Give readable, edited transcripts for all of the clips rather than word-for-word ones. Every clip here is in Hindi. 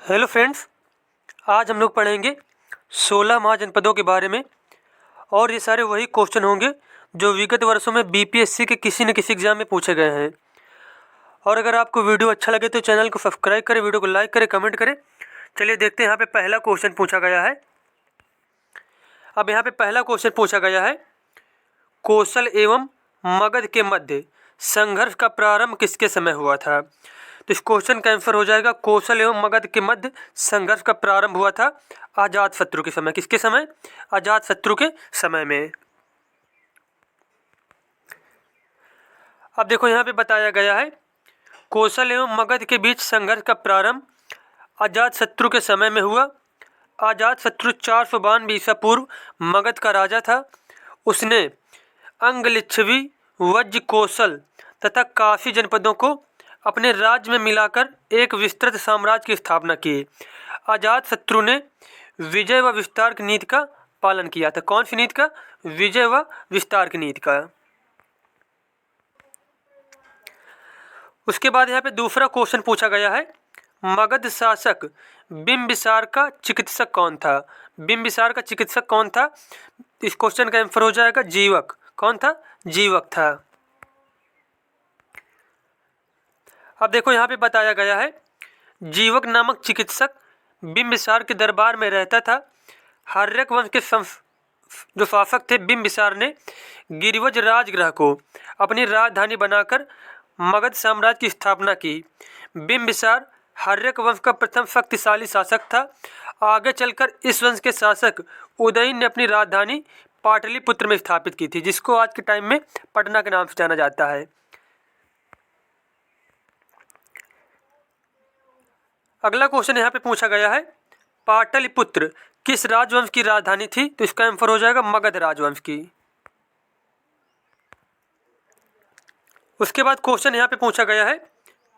हेलो फ्रेंड्स, आज हम लोग पढ़ेंगे 16 महाजनपदों के बारे में। और ये सारे वही क्वेश्चन होंगे जो विगत वर्षों में बीपीएससी के किसी न किसी एग्जाम में पूछे गए हैं। और अगर आपको वीडियो अच्छा लगे तो चैनल को सब्सक्राइब करें, वीडियो को लाइक करें, कमेंट करें। चलिए देखते हैं यहाँ पे पहला क्वेश्चन पूछा गया है। अब यहाँ पे पहला क्वेश्चन पूछा गया है, कौशल एवं मगध के मध्य संघर्ष का प्रारंभ किसके समय हुआ था। तो इस क्वेश्चन का आंसर हो जाएगा, कौशल एवं मगध के मध्य संघर्ष का प्रारंभ हुआ था अजातशत्रु के समय। किसके समय? अजातशत्रु के समय में। अब देखो यहाँ पे बताया गया है, कौशल एवं मगध के बीच संघर्ष का प्रारंभ अजातशत्रु के समय में हुआ। अजातशत्रु 492 ईसा पूर्व मगध का राजा था। उसने अंग, लिच्छवी, वज्र, कौशल तथा काशी जनपदों को अपने राज्य में मिलाकर एक विस्तृत साम्राज्य की स्थापना की। अजातशत्रु ने विजय व विस्तार की नीति का पालन किया था। कौन सी नीति का? विजय व विस्तार की नीति का। उसके बाद यहाँ पे दूसरा क्वेश्चन पूछा गया है, मगध शासक बिंबिसार का चिकित्सक कौन था। बिंबिसार का चिकित्सक कौन था? इस क्वेश्चन का आंसर हो जाएगा जीवक। कौन था? जीवक था। अब देखो यहाँ पे बताया गया है, जीवक नामक चिकित्सक बिंबिसार के दरबार में रहता था। हर्यक वंश के जो शासक थे बिंबिसार ने गिरिवज राजगृह को अपनी राजधानी बनाकर मगध साम्राज्य की स्थापना की। बिंबिसार हर्यक वंश का प्रथम शक्तिशाली शासक था। आगे चलकर इस वंश के शासक उदयन ने अपनी राजधानी पाटलिपुत्र में स्थापित की थी, जिसको आज के टाइम में पटना के नाम से जाना जाता है। अगला क्वेश्चन यहाँ पे पूछा गया है, पाटलिपुत्र किस राजवंश की राजधानी थी। तो इसका आंसर हो जाएगा मगध राजवंश की। उसके बाद क्वेश्चन यहाँ पे पूछा गया है,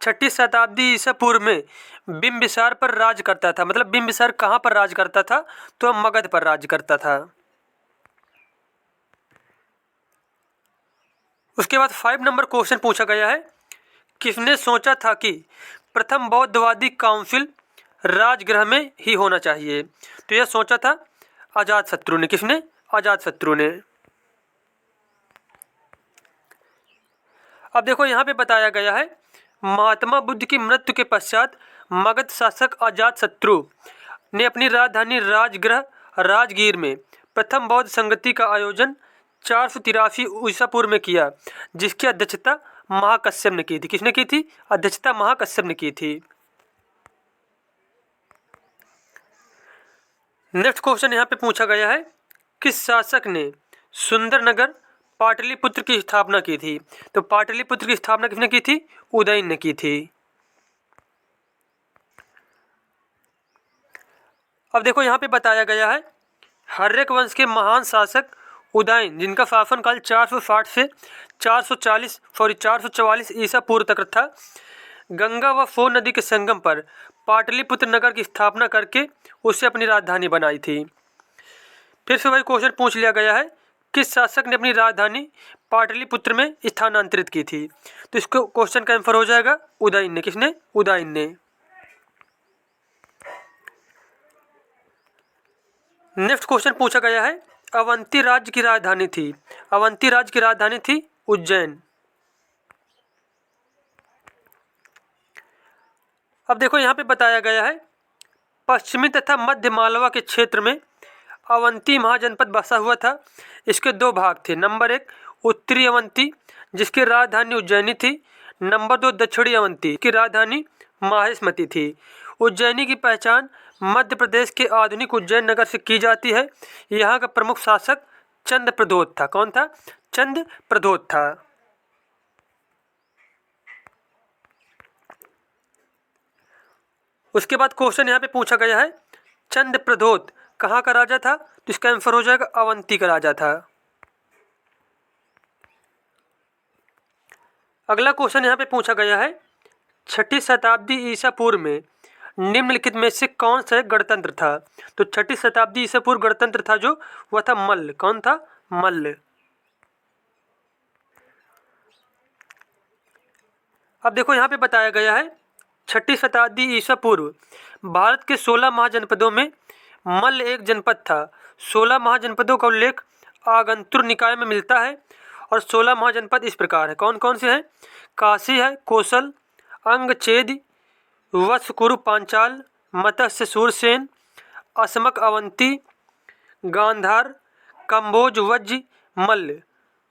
6ठी शताब्दी ईसा पूर्व में बिंबिसार पर राज करता था। मतलब बिंबिसार कहाँ पर राज करता था? तो मगध पर राज करता था। उसके बाद 5 नंबर क्वेश्चन पूछा गया है, किसने सोचा था कि प्रथम बौद्धवादी काउंसिल राजगृह में ही होना चाहिए। तो यह सोचा था अजातशत्रु ने। किसने? अजातशत्रु ने। अब देखो यहाँ पे बताया गया है, महात्मा बुद्ध की मृत्यु के पश्चात मगध शासक अजातशत्रु ने अपनी राजधानी राजगृह राजगीर में प्रथम बौद्ध संगति का आयोजन 483 ईसा पूर्व में किया, जिसकी अध्यक्षता महाकश्यप ने की थी। किसने की थी? अध्यक्षता महाकश्यप ने की थी। नेक्स्ट क्वेश्चन यहाँ पे पूछा गया है, किस शासक ने सुंदरनगर पाटलिपुत्र की स्थापना की थी। तो पाटलिपुत्र की स्थापना किसने की थी? उदयन ने की थी। अब देखो यहाँ पे बताया गया है, हर्यक वंश के महान शासक उदयन, जिनका शासनकाल 460 से 444 ईसा पूर्व तक था, गंगा व सोन नदी के संगम पर पाटलिपुत्र नगर की स्थापना करके उसे अपनी राजधानी बनाई थी। फिर से वही क्वेश्चन पूछ लिया गया है, किस शासक ने अपनी राजधानी पाटलिपुत्र में स्थानांतरित की थी। तो इसको क्वेश्चन का आंसर हो जाएगा उदयन ने। किसने? उदयन ने। नेक्स्ट क्वेश्चन पूछा गया है, अवंती राज्य की राजधानी थी। अवंती राज्य की राजधानी थी उज्जैन। अब देखो यहाँ पे बताया गया है, पश्चिमी तथा मध्य मालवा के क्षेत्र में अवंती महाजनपद बसा हुआ था। इसके 2 भाग थे। नंबर 1 उत्तरी अवंती, जिसकी राजधानी उज्जैनी थी। नंबर 2 दक्षिणी अवंती की राजधानी माहेशमती थी। उज्जैनी की पहचान मध्य प्रदेश के आधुनिक उज्जैन नगर से की जाती है। यहाँ का प्रमुख शासक चंद्रप्रद्योत था। कौन था? चंद्रप्रद्योत था। उसके बाद क्वेश्चन यहाँ पे पूछा गया है, चंद्रप्रद्योत कहाँ का राजा था। तो इसका आंसर हो जाएगा अवंती का राजा था। अगला क्वेश्चन यहाँ पे पूछा गया है, 6ठी शताब्दी ईसा पूर्व में निम्नलिखित में से कौन सा गणतंत्र था। तो 6ठी शताब्दी ईसा पूर्व गणतंत्र था जो, वह था मल्ल। कौन था? मल्ल। अब देखो यहाँ पे बताया गया है, छठी शताब्दी ईसा पूर्व भारत के 16 महाजनपदों में मल्ल एक जनपद था। 16 महाजनपदों का उल्लेख आगंतुर निकाय में मिलता है और 16 महाजनपद इस प्रकार है। कौन कौन से हैं? काशी है, कोसल, अंगचेदी, वत्सकुरु पांचाल, मत्स्य सूरसेन, असमक अवंती, गांधार, कंबोज, वज्ज, मल्ल,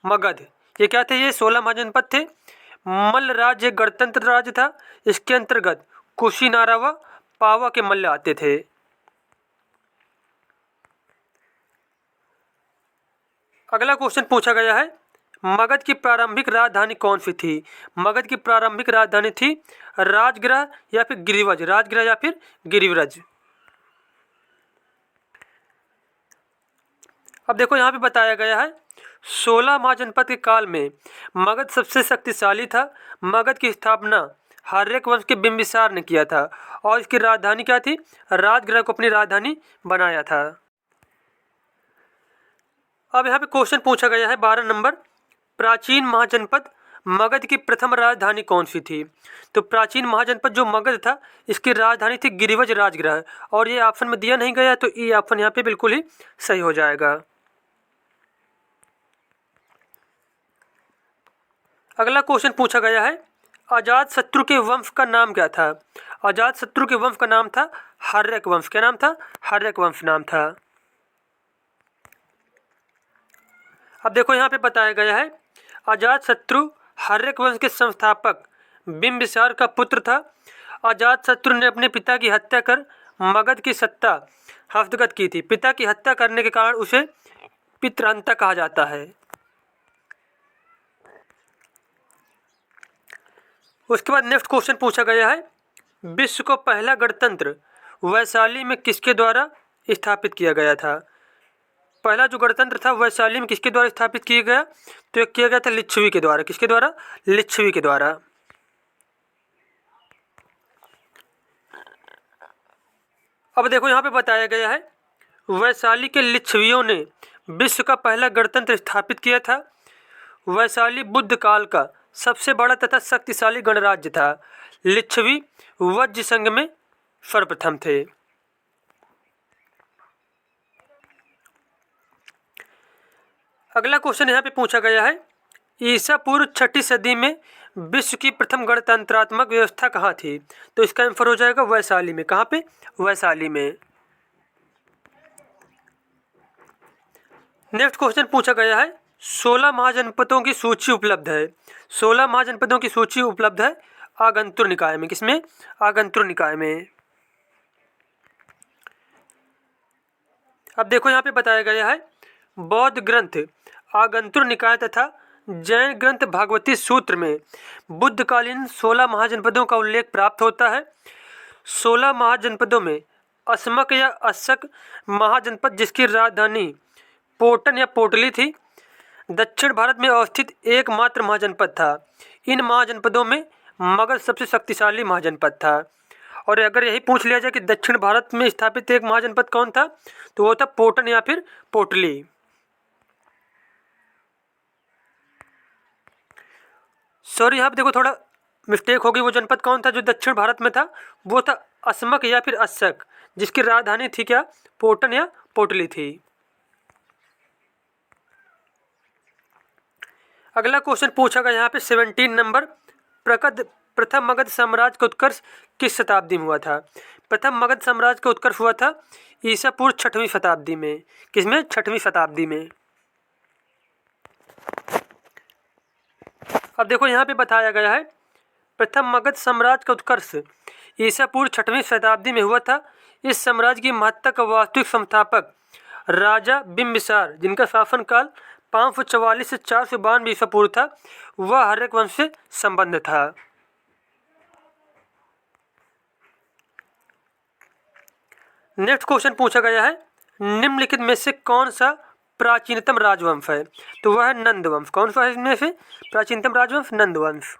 मगध। ये क्या थे? ये 16 महाजनपद थे। मल्ल राज्य एक गणतंत्र राज्य था। इसके अंतर्गत कुशीनारा व पावा के मल्ल आते थे। अगला क्वेश्चन पूछा गया है, मगध की प्रारंभिक राजधानी कौन सी थी? मगध की प्रारंभिक राजधानी थी राजगृह या फिर गिरिव्रज। राजगृह या फिर गिरिव्रज। अब देखो यहाँ पे बताया गया है 16 महाजनपद के काल में मगध सबसे शक्तिशाली था। मगध की स्थापना हर्यक वंश के बिंबिसार ने किया था और इसकी राजधानी क्या थी? राजगृह को अपनी राजधानी बनाया था। अब यहाँ पे क्वेश्चन पूछा गया है 12 नंबर, प्राचीन महाजनपद मगध की प्रथम राजधानी कौन सी थी? तो प्राचीन महाजनपद जो मगध था इसकी राजधानी थी गिरिव्रज राजगृह और ये ऑप्शन में दिया नहीं गया तो ये ऑप्शन यहाँ पे बिल्कुल ही सही हो जाएगा। अगला क्वेश्चन पूछा गया है, अजातशत्रु के वंश का नाम क्या था? अजातशत्रु के वंश का नाम था हर्यक वंश। क्या नाम था? हर्यक वंश नाम था। अब देखो यहाँ पे बताया गया है अजातशत्रु हर्यक वंश के संस्थापक बिंबिसार का पुत्र था। अजातशत्रु ने अपने पिता की हत्या कर मगध की सत्ता हस्तगत की थी। पिता की हत्या करने के कारण उसे पितृहंता कहा जाता है। उसके बाद नेक्स्ट क्वेश्चन पूछा गया है, विश्व को पहला गणतंत्र वैशाली में किसके द्वारा स्थापित किया गया था? पहला जो गणतंत्र था वैशाली में किसके द्वारा स्थापित किया गया? तो ये किया गया था लिच्छवी के द्वारा। किसके द्वारा? लिच्छवी के द्वारा। अब देखो यहाँ पे बताया गया है वैशाली के लिच्छवियों ने विश्व का पहला गणतंत्र स्थापित किया था। वैशाली बुद्ध काल का सबसे बड़ा तथा शक्तिशाली गणराज्य था। लिच्छवी वज्ज संघ में सर्वप्रथम थे। अगला क्वेश्चन यहाँ पे पूछा गया है, ईसा पूर्व 6ठी सदी में विश्व की प्रथम गणतंत्रात्मक व्यवस्था कहाँ थी? तो इसका आंसर हो जाएगा वैशाली में। कहाँ पे? वैशाली में। नेक्स्ट क्वेश्चन पूछा गया है, 16 महाजनपदों की सूची उपलब्ध है। 16 महाजनपदों की सूची उपलब्ध है आगंतुर निकाय में। किसमें? आगंतुर निकाय में। अब देखो यहाँ पे बताया गया है बौद्ध ग्रंथ आगंतुर निकाय तथा जैन ग्रंथ भागवती सूत्र में बुद्धकालीन 16 महाजनपदों का उल्लेख प्राप्त होता है। 16 महाजनपदों में असमक या अस्सक महाजनपद जिसकी राजधानी पोटन या पोटली थी दक्षिण भारत में अवस्थित एकमात्र महाजनपद था। इन महाजनपदों में मगध सबसे शक्तिशाली महाजनपद था। और अगर यही पूछ लिया जाए कि दक्षिण भारत में स्थापित एक महाजनपद कौन था तो वो था पोटन या फिर पोटली। सॉरी यहाँ पे देखो थोड़ा मिस्टेक हो गई। वो जनपद कौन था जो दक्षिण भारत में था? वो था असमक या फिर अस्सक जिसकी राजधानी थी क्या? पोटन या पोटली थी। अगला क्वेश्चन पूछा गया यहाँ पे 17 नंबर, प्रथम मगध साम्राज्य का उत्कर्ष किस शताब्दी में हुआ था? प्रथम मगध साम्राज्य का उत्कर्ष हुआ था ईसा पूर्व 6वीं शताब्दी में। किसमें? 6वीं शताब्दी में। अब देखो यहाँ पे बताया गया है प्रथम मगध साम्राज्य का उत्कर्ष ईसा पूर्व 6वीं शताब्दी में हुआ था। इस साम्राज्य की महत्ता का वास्तविक संस्थापक राजा बिंबिसार जिनका शासनकाल 544 से 492 ईसा पूर्व था वह हर्यक वंश से संबंध था। नेक्स्ट क्वेश्चन पूछा गया है निम्नलिखित में से कौन सा प्राचीनतम राजवंश है? तो वह है नंद वंश। कौन सा है इसमें से प्राचीनतम राजवंश? नंद वंश।